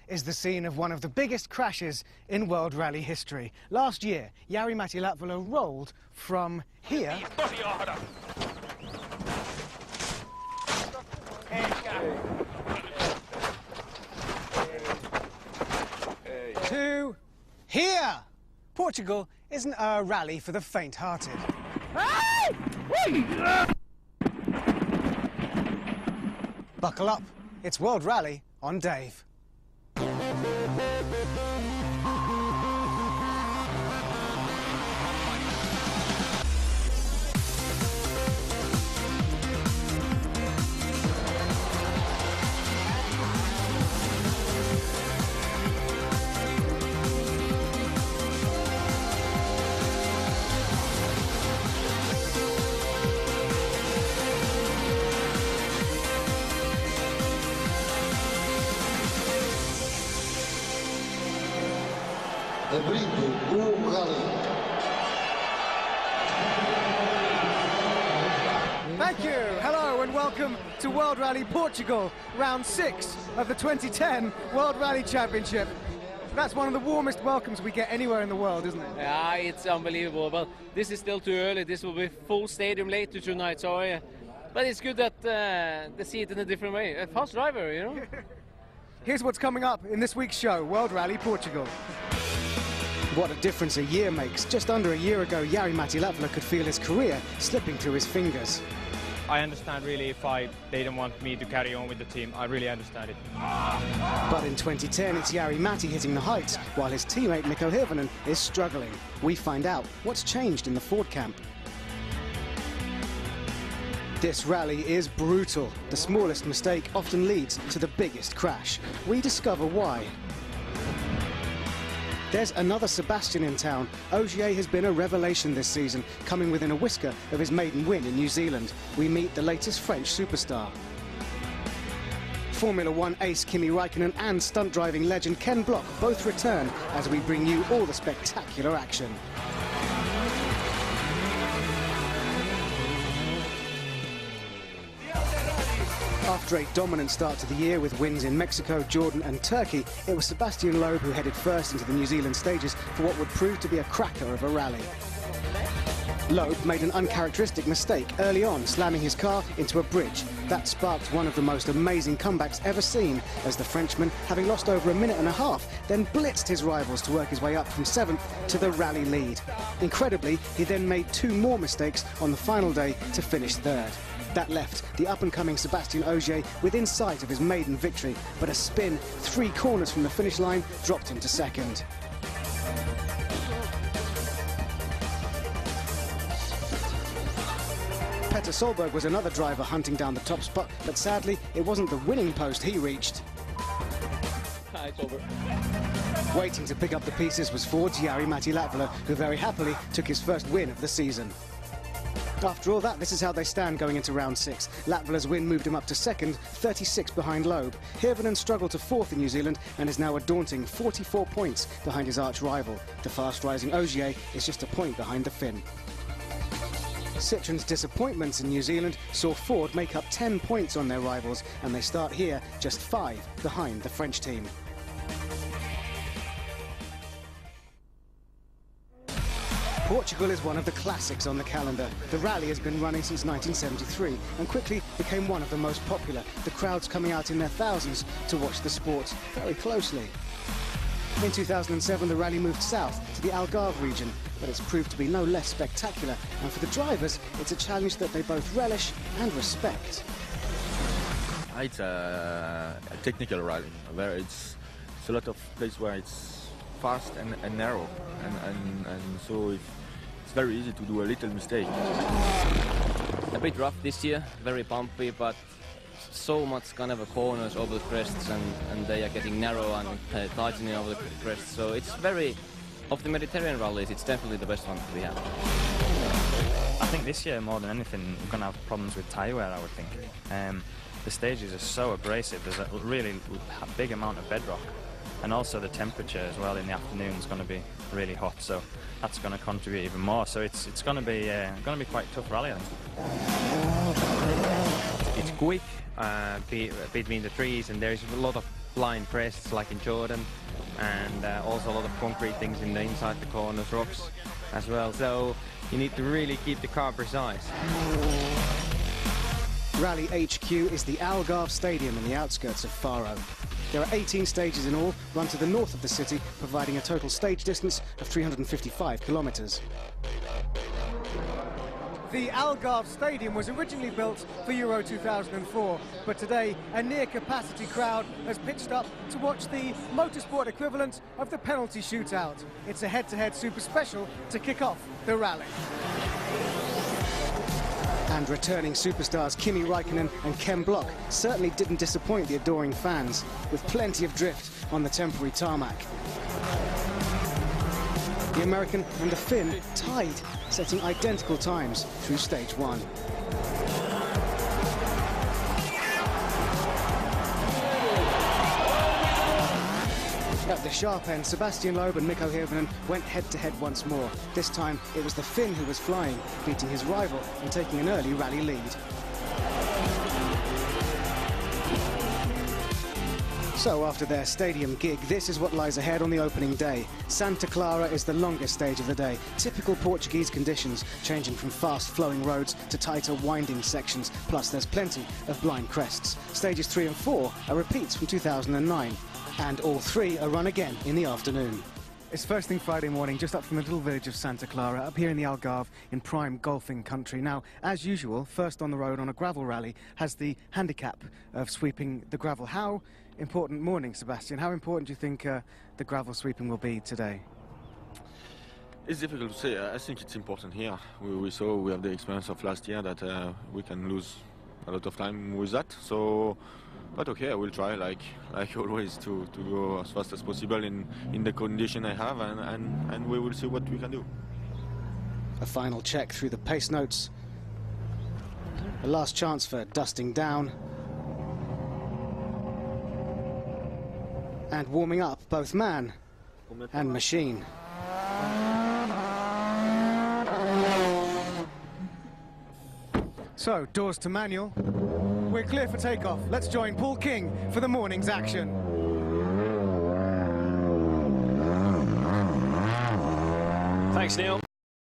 Is the scene of one of the biggest crashes in World Rally history. Last year, Jari-Matti Latvala rolled from here to here. Portugal isn't a rally for the faint-hearted. Buckle up, it's World Rally on Dave. Thank you. Hello and welcome to World Rally Portugal, round 6 of the 2010 World Rally Championship. That's one of the warmest welcomes we get anywhere in the world, isn't it? Yeah, it's unbelievable. But this is still too early. This will be full stadium later tonight, so but it's good that they see it in a different way. A fast driver, you know. Here's what's coming up in this week's show, World Rally Portugal. What a difference a year makes. Just under a year ago, Jari-Matti Latvala could feel his career slipping through his fingers. I understand really if they don't want me to carry on with the team. I really understand it. But in 2010, it's Jari-Matti hitting the heights, while his teammate Mikko Hirvonen is struggling. We find out what's changed in the Ford camp. This rally is brutal. The smallest mistake often leads to the biggest crash. We discover why. There's another Sebastian in town. Ogier has been a revelation this season, coming within a whisker of his maiden win in New Zealand. We meet the latest French superstar. Formula One ace Kimi Räikkönen and stunt driving legend Ken Block both return as we bring you all the spectacular action. After a dominant start to the year with wins in Mexico, Jordan and Turkey, it was Sebastian Loeb who headed first into the New Zealand stages for what would prove to be a cracker of a rally. Loeb made an uncharacteristic mistake early on, slamming his car into a bridge. That sparked one of the most amazing comebacks ever seen, as the Frenchman, having lost over a minute and a half, then blitzed his rivals to work his way up from 7th to the rally lead. Incredibly, he then made 2 more mistakes on the final day to finish 3rd. That left the up-and-coming Sebastian Ogier within sight of his maiden victory, but a spin 3 corners from the finish line dropped him to 2nd. Petter Solberg was another driver hunting down the top spot, but sadly it wasn't the winning post he reached. It's over. Waiting to pick up the pieces was Ford's Jari-Matti Latvala, who very happily took his first win of the season. After all that, this is how they stand going into round 6. Latvala's win moved him up to 2nd, 36 behind Loeb. Hirvonen struggled to 4th in New Zealand and is now a daunting 44 points behind his arch-rival. The fast-rising Ogier is just a point behind the Finn. Citroen's disappointments in New Zealand saw Ford make up 10 points on their rivals, and they start here just 5 behind the French team. Portugal is one of the classics on the calendar. The rally has been running since 1973 and quickly became one of the most popular, the crowds coming out in their thousands to watch the sport very closely. In 2007, the rally moved south to the Algarve region, but it's proved to be no less spectacular, and for the drivers, it's a challenge that they both relish and respect. It's a technical rally, where it's a lot of places where it's fast and narrow, and so it's very easy to do a little mistake. A bit rough this year, very bumpy, but so much kind of corners over the crests, and they are getting narrow and tightening over the crests. So it's very, of the Mediterranean rallies, it's definitely the best one we have. I think this year, more than anything, we're going to have problems with tyre wear, I would think. The stages are so abrasive, there's a really big amount of bedrock. And also the temperature as well in the afternoon is going to be really hot, so that's going to contribute even more. So it's going to be quite a tough rally, I think. It's quick between the trees, and there's a lot of blind crests like in Jordan, and also a lot of concrete things in the inside the corners, rocks as well. So you need to really keep the car precise. Rally HQ is the Algarve Stadium in the outskirts of Faro. There are 18 stages in all, run to the north of the city, providing a total stage distance of 355 kilometres. The Algarve Stadium was originally built for Euro 2004, but today a near-capacity crowd has pitched up to watch the motorsport equivalent of the penalty shootout. It's a head-to-head super special to kick off the rally. And returning superstars Kimi Räikkönen and Ken Block certainly didn't disappoint the adoring fans, with plenty of drift on the temporary tarmac. The American and the Finn tied, setting identical times through stage one. At the sharp end, Sebastian Loeb and Mikko Hirvonen went head-to-head once more. This time, it was the Finn who was flying, beating his rival and taking an early rally lead. So after their stadium gig, this is what lies ahead on the opening day. Santa Clara is the longest stage of the day. Typical Portuguese conditions, changing from fast-flowing roads to tighter, winding sections, plus there's plenty of blind crests. Stages 3 and 4 are repeats from 2009. And all three are run again in the afternoon. It's first thing Friday morning, just up from the little village of Santa Clara, up here in the Algarve, in prime golfing country. Now, as usual, first on the road on a gravel rally has the handicap of sweeping the gravel. How important morning, Sebastian? How important do you think the gravel sweeping will be today? It's difficult to say. I think it's important here. We saw, we have the experience of last year that we can lose a lot of time with that. So. But okay, I will try, like always, to go as fast as possible in the condition I have, and we will see what we can do. A final check through the pace notes. The last chance for dusting down. And warming up both man and machine. So, doors to manual. We're clear for takeoff. Let's join Paul King for the morning's action. Thanks, Neil.